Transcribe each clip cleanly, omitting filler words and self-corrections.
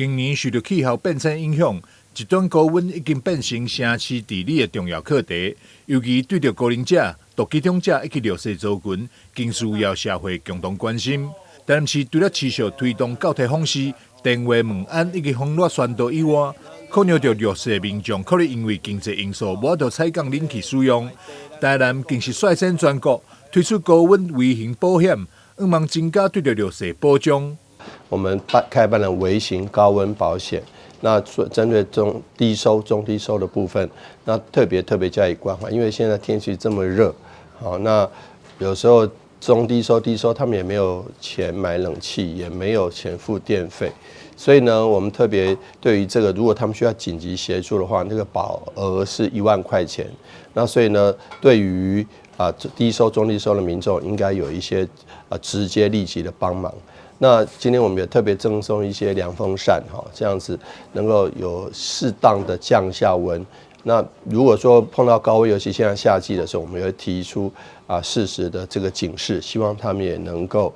今年受到氣候變遷影響，極端高溫已經變成城市治理的重要課題，尤其對着高齡者、獨居長者以及弱勢族群，更需要社會共同關心。但是，除了持續推動教體方式、電話問安以及網絡宣導以外，考慮到弱勢民眾可能因為經濟因素無法度採購冷氣使用，台南更是率先全國推出高溫微型保險，希望增加對着弱勢保障。我們開辦了微型高溫保險，那針對中低收的部分，那特別加以關懷，因為現在天氣這麼熱，好，那有時候中低收他們也沒有錢買冷氣，也沒有錢付電費，所以呢，我們特別對於這個，如果他們需要緊急協助的話，那個保額是1萬塊錢，那所以呢，對於低收、中低收的民眾，應該有一些直接立即的幫忙。那今天我們也特別贈送一些涼風扇，哈，這樣子能夠有適當的降下溫。那如果說碰到高溫，尤其現在夏季的時候，我們也會提出適時的這個警示，希望他們也能夠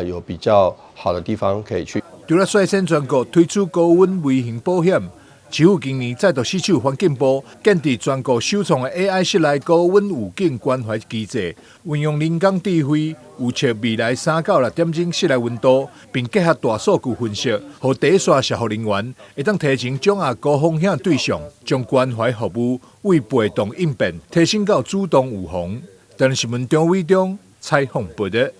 有比較好的地方可以去。除了率先全國推出高溫微型保險，市府今年再度吸取環境部建立全國首創的 AI 室內高溫預警關懷機制，運用人工智慧預測未來3到6點鐘室內溫度，並結合大數據分析，讓第一線消防人員會當提前掌握高風險對象，將關懷服務為被動應變提升到主動預防。台南新聞張偉忠採訪報道。